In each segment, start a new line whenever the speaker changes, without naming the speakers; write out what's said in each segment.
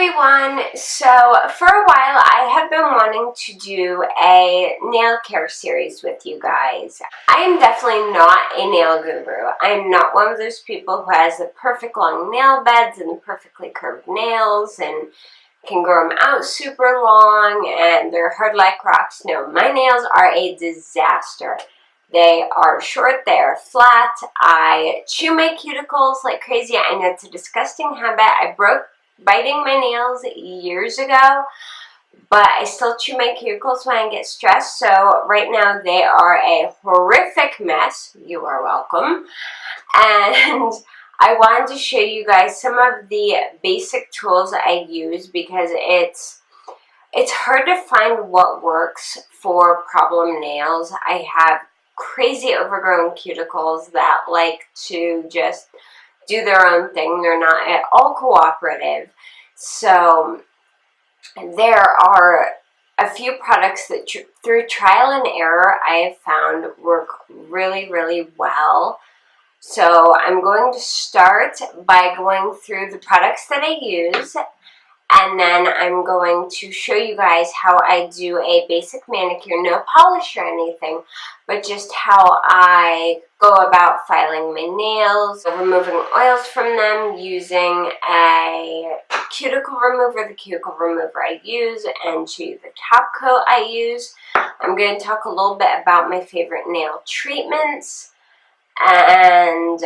everyone! So for a while I have been wanting to do a nail care series with you guys. I am definitely not a nail guru. I'm not one of those people who has the perfect long nail beds and perfectly curved nails and can grow them out super long and they're hard like rocks. No, my nails are a disaster. They are short, they are flat, I chew my cuticles like crazy. I know it's a disgusting habit. I broke biting my nails years ago, but I still chew my cuticles when I get stressed, so right now they are a horrific mess. You are welcome. And I wanted to show you guys some of the basic tools I use because it's hard to find what works for problem nails. I have crazy overgrown cuticles that like to just do their own thing. They're not at all cooperative. So there are a few products that through trial and error I have found work really, really well. So I'm going to start by going through the products that I use, and then I'm going to show you guys how I do a basic manicure, no polish or anything, but just how I go about filing my nails, removing oils from them using a cuticle remover, the cuticle remover I use, and show you the top coat I use. I'm going to talk a little bit about my favorite nail treatments, and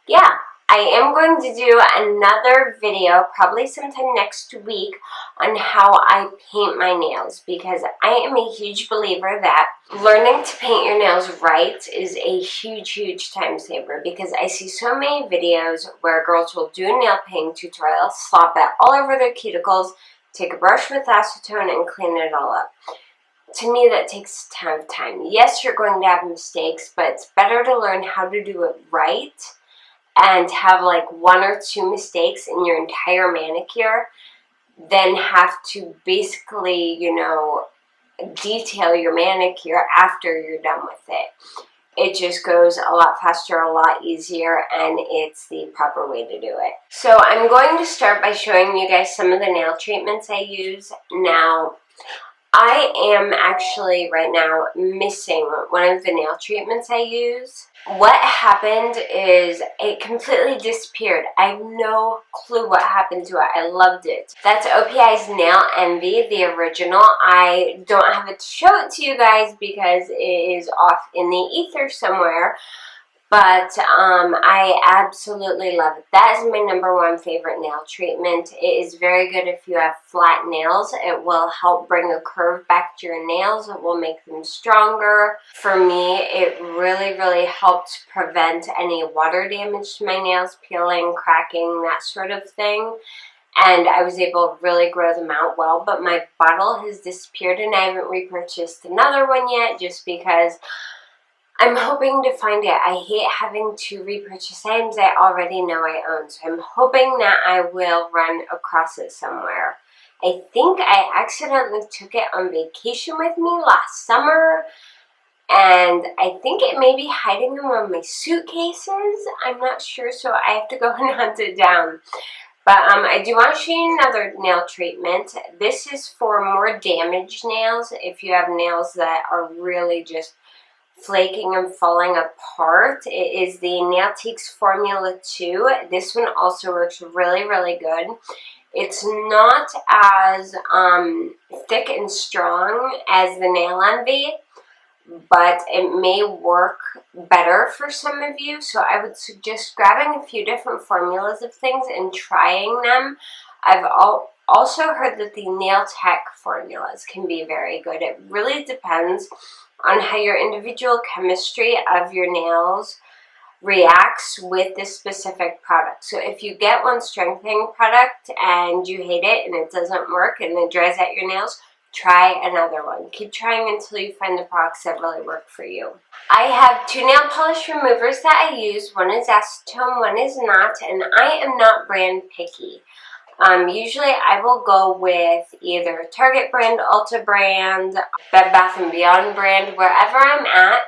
yeah. I am going to do another video, probably sometime next week, on how I paint my nails because I am a huge believer that learning to paint your nails right is a huge, huge time saver because I see so many videos where girls will do a nail painting tutorial, slop it all over their cuticles, take a brush with acetone and clean it all up. To me, that takes a ton of time. Yes, you're going to have mistakes, but it's better to learn how to do it right and have like one or two mistakes in your entire manicure than have to basically, you know, detail your manicure after you're done with it. It just goes a lot faster, a lot easier, and it's the proper way to do it. So I'm going to start by showing you guys some of the nail treatments I use. Now, I am actually right now missing one of the nail treatments I use. What happened is it completely disappeared. I have no clue what happened to it. I loved it. That's OPI's Nail Envy, the original. I don't have it to show it to you guys because it is off in the ether somewhere. But I absolutely love it. That is my #1 favorite nail treatment. It is very good if you have flat nails. It will help bring a curve back to your nails. It will make them stronger. For me, it really, really helped prevent any water damage to my nails, peeling, cracking, that sort of thing. And I was able to really grow them out well. But my bottle has disappeared and I haven't repurchased another one yet just because I'm hoping to find it. I hate having to repurchase items I already know I own, so I'm hoping that I will run across it somewhere. I think I accidentally took it on vacation with me last summer, and I think it may be hiding in one of my suitcases. I'm not sure, so I have to go and hunt it down. But I do want to show you another nail treatment. This is for more damaged nails. If you have nails that are really just flaking and falling apart, it is the Nailtiques Formula 2. This one also works really, really good. It's not as thick and strong as the Nail Envy, but it may work better for some of you. So I would suggest grabbing a few different formulas of things and trying them. I've also heard that the Nail Tech formulas can be very good. It really depends on how your individual chemistry of your nails reacts with this specific product. So if you get one strengthening product and you hate it and it doesn't work and it dries out your nails, try another one. Keep trying until you find the products that really work for you. I have 2 nail polish removers that I use. One is acetone, one is not, and I am not brand picky. Usually I will go with either Target brand, Ulta brand, Bed Bath & Beyond brand, wherever I'm at.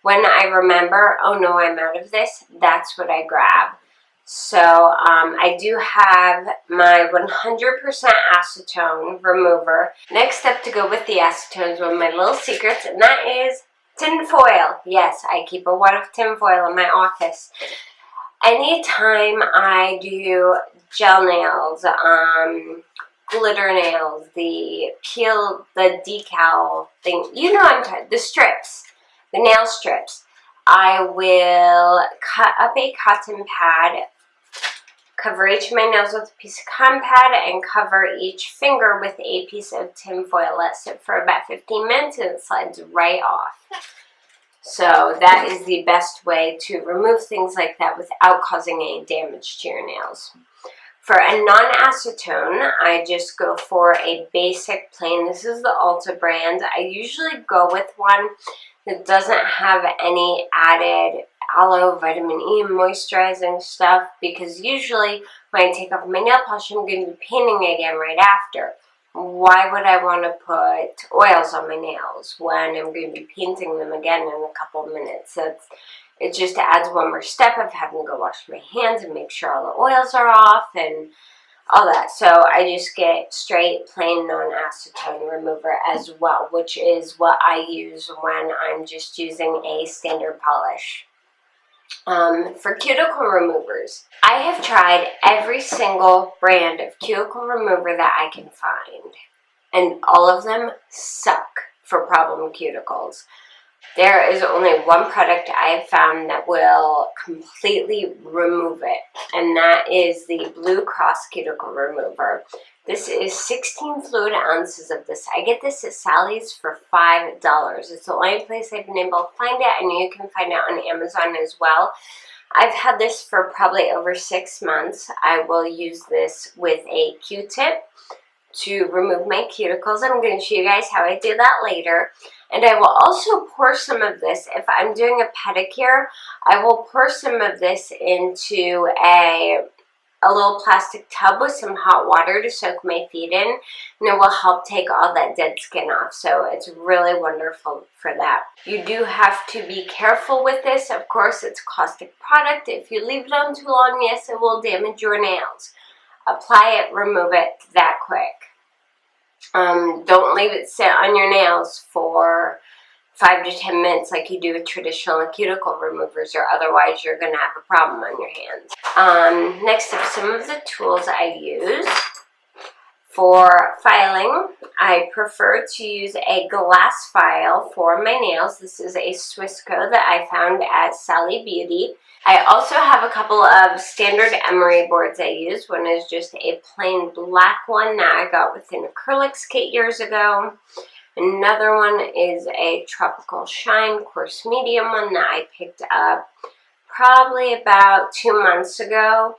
When I remember, oh no, I'm out of this, that's what I grab. So I do have my 100% acetone remover. Next step to go with the acetone is one of my little secrets, and that is tin foil. Yes, I keep a wad of tin foil in my office. Anytime I do gel nails, glitter nails, the decal thing, you know I'm talking, the strips, the nail strips, I will cut up a cotton pad, cover each of my nails with a piece of cotton pad, and cover each finger with a piece of tin foil. Let it sit for about 15 minutes and it slides right off. So that is the best way to remove things like that without causing any damage to your nails. For a non-acetone, I just go for a basic plain. This is the Ulta brand. I usually go with one that doesn't have any added aloe, vitamin E, moisturizing stuff, because usually when I take off my nail polish, I'm going to be painting again right after. Why would I want to put oils on my nails when I'm going to be painting them again in a couple of minutes? It just adds one more step of having to go wash my hands and make sure all the oils are off and all that. So I just get straight plain non-acetone remover as well, which is what I use when I'm just using a standard polish. For cuticle removers, I have tried every single brand of cuticle remover that I can find, and all of them suck for problem cuticles. There is only one product I have found that will completely remove it, and that is the Blue Cross Cuticle Remover. This is 16 fluid ounces of this. I get this at Sally's for $5. It's the only place I've been able to find it. I know you can find it on Amazon as well. I've had this for probably over 6 months. I will use this with a Q-tip to remove my cuticles. I'm going to show you guys how I do that later. And I will also pour some of this, if I'm doing a pedicure, I will pour some of this into a little plastic tub with some hot water to soak my feet in, and it will help take all that dead skin off. So it's really wonderful for that. You do have to be careful with this. Of course, it's a caustic product. If you leave it on too long, yes, it will damage your nails. Apply it, remove it that quick. Don't leave it sit on your nails for 5 to 10 minutes like you do with traditional cuticle removers, or otherwise you're going to have a problem on your hands. Next up, some of the tools I use. For filing, I prefer to use a glass file for my nails. This is a Swissco that I found at Sally Beauty. I also have a couple of standard emery boards I use. One is just a plain black one that I got with an acrylics kit years ago. Another one is a Tropical Shine coarse medium one that I picked up probably about 2 months ago.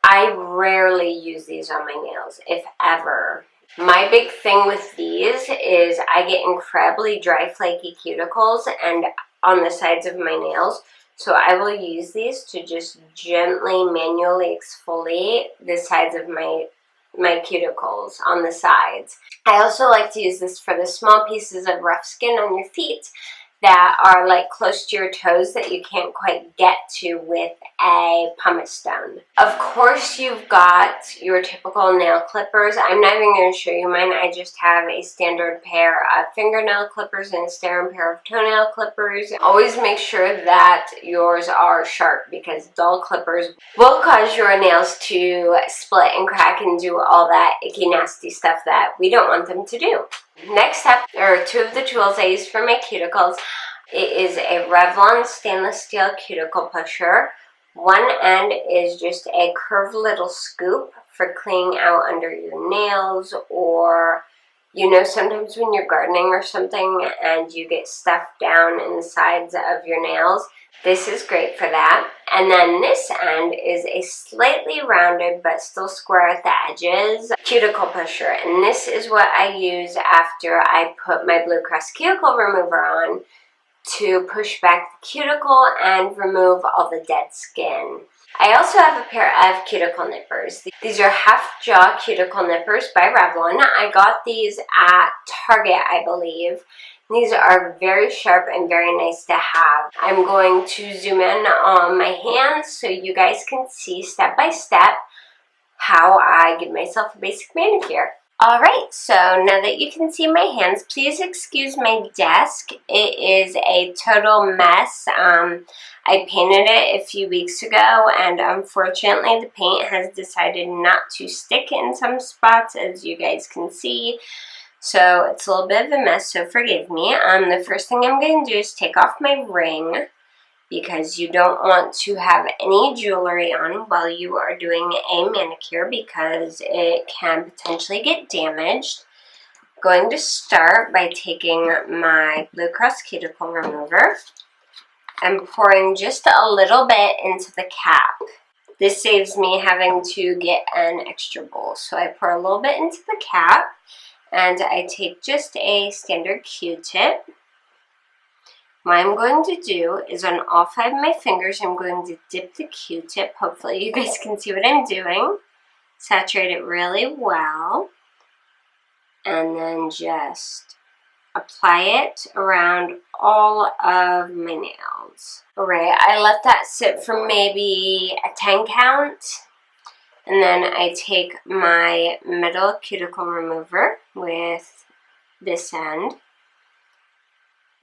I rarely use these on my nails, if ever. My big thing with these is I get incredibly dry, flaky cuticles and on the sides of my nails. So I will use these to just gently, manually exfoliate the sides of my cuticles on the sides. I also like to use this for the small pieces of rough skin on your feet that are like close to your toes that you can't quite get to with a pumice stone. Of course, you've got your typical nail clippers. I'm not even going to show you mine. I just have a standard pair of fingernail clippers and a standard pair of toenail clippers. Always make sure that yours are sharp, because dull clippers will cause your nails to split and crack and do all that icky, nasty stuff that we don't want them to do. Next up, there are 2 of the tools I use for my cuticles. It is a Revlon stainless steel cuticle pusher. One end is just a curved little scoop for cleaning out under your nails, or, you know, sometimes when you're gardening or something and you get stuff down in the sides of your nails. This is great for that. And then this end is a slightly rounded but still square at the edges cuticle pusher. And this is what I use after I put my Blue Cross Cuticle Remover on to push back the cuticle and remove all the dead skin. I also have a pair of cuticle nippers. These are half jaw cuticle nippers by Revlon. I got these at Target, I believe. These are very sharp and very nice to have. I'm going to zoom in on my hands so you guys can see step by step how I give myself a basic manicure. Alright, so now that you can see my hands, please excuse my desk. It is a total mess. I painted it a few weeks ago, and unfortunately the paint has decided not to stick in some spots, as you guys can see. So it's a little bit of a mess, so forgive me. The first thing I'm going to do is take off my ring, because you don't want to have any jewelry on while you are doing a manicure because it can potentially get damaged. I'm going to start by taking my Blue Cross cuticle remover and pouring just a little bit into the cap. This saves me having to get an extra bowl. So I pour a little bit into the cap, and I take just a standard Q-tip. What I'm going to do is on all 5 of my fingers, I'm going to dip the Q-tip. Hopefully you guys can see what I'm doing. Saturate it really well. And then just apply it around all of my nails. Alright, I let that sit for maybe a 10 count. And then I take my middle cuticle remover with this end.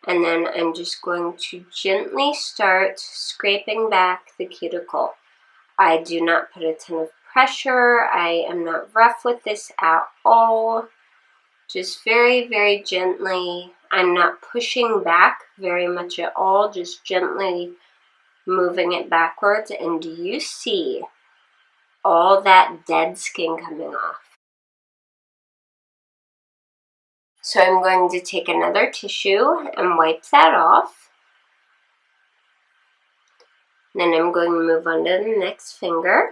And then I'm just going to gently start scraping back the cuticle. I do not put a ton of pressure. I am not rough with this at all. Just very, very gently. I'm not pushing back very much at all. Just gently moving it backwards. And do you see all that dead skin coming off? So I'm going to take another tissue and wipe that off. Then I'm going to move on to the next finger.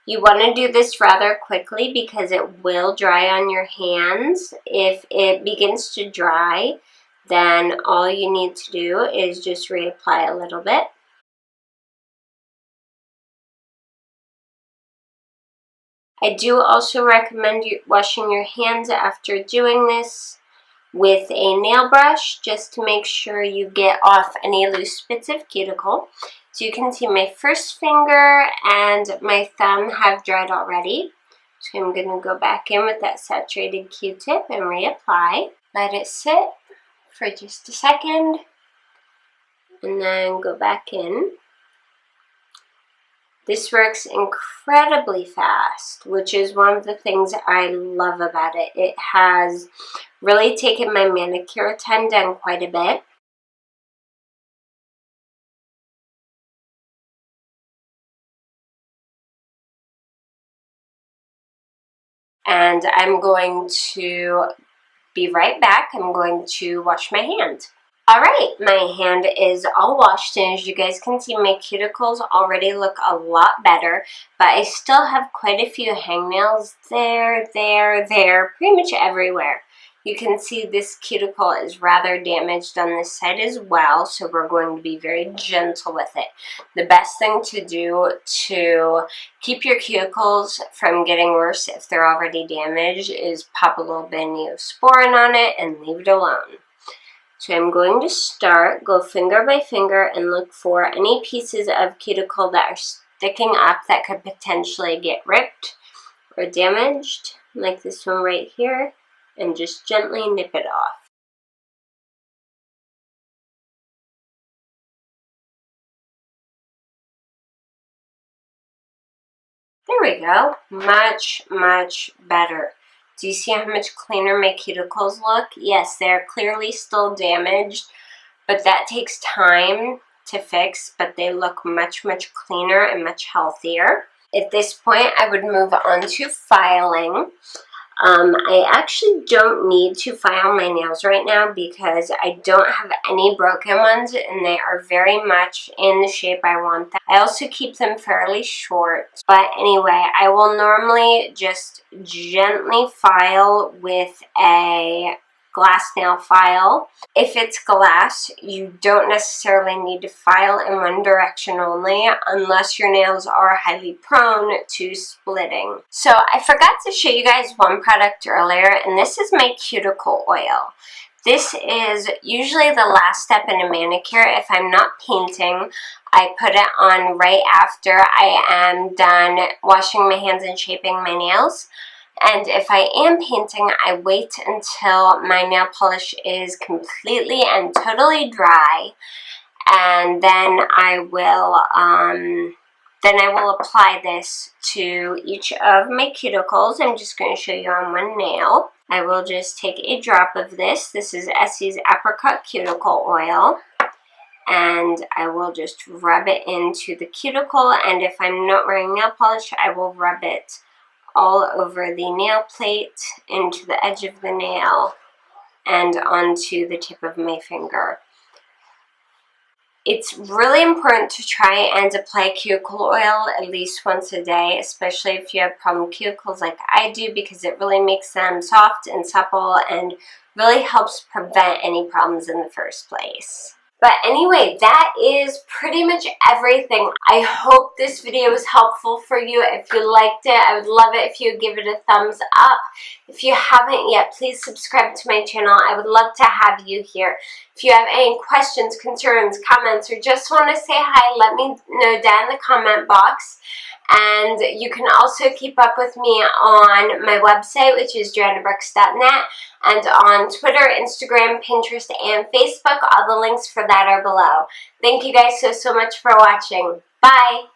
You want to do this rather quickly because it will dry on your hands. If it begins to dry, then all you need to do is just reapply a little bit. I do also recommend you washing your hands after doing this with a nail brush just to make sure you get off any loose bits of cuticle. So you can see my first finger and my thumb have dried already. So I'm going to go back in with that saturated Q-tip and reapply. Let it sit for just a second and then go back in. This works incredibly fast, which is one of the things I love about it. It has really taken my manicure time down quite a bit. And I'm going to be right back. I'm going to wash my hand. Alright, my hand is all washed, and as you guys can see, my cuticles already look a lot better, but I still have quite a few hangnails there, pretty much everywhere. You can see this cuticle is rather damaged on this side as well, so we're going to be very gentle with it. The best thing to do to keep your cuticles from getting worse if they're already damaged is pop a little bit of Neosporin on it and leave it alone. So I'm going to start, go finger by finger, and look for any pieces of cuticle that are sticking up that could potentially get ripped or damaged, like this one right here, and just gently nip it off. There we go. Much, much better. Do you see how much cleaner my cuticles look? Yes, they're clearly still damaged, but that takes time to fix, but they look much, much cleaner and much healthier. At this point, I would move on to filing. I actually don't need to file my nails right now because I don't have any broken ones and they are very much in the shape I want them. I also keep them fairly short. But anyway, I will normally just gently file with a glass nail file. If it's glass, you don't necessarily need to file in one direction only unless your nails are highly prone to splitting. So I forgot to show you guys one product earlier, and this is my cuticle oil. This is usually the last step in a manicure. If I'm not painting, I put it on right after I am done washing my hands and shaping my nails. And if I am painting, I wait until my nail polish is completely and totally dry, and then I will apply this to each of my cuticles. I'm just going to show you on one nail. I will just take a drop of this. This is Essie's Apricot Cuticle Oil. And I will just rub it into the cuticle. And if I'm not wearing nail polish, I will rub it all over the nail plate, into the edge of the nail, and onto the tip of my finger. It's really important to try and apply cuticle oil at least once a day, especially if you have problem cuticles like I do, because it really makes them soft and supple and really helps prevent any problems in the first place. But anyway, that is pretty much everything. I hope this video was helpful for you. If you liked it, I would love it if you would give it a thumbs up. If you haven't yet, please subscribe to my channel. I would love to have you here. If you have any questions, concerns, comments, or just want to say hi, let me know down in the comment box. And you can also keep up with me on my website, which is JoannaBrooks.net, and on Twitter, Instagram, Pinterest, and Facebook. All the links for that are below. Thank you guys so much for watching. Bye!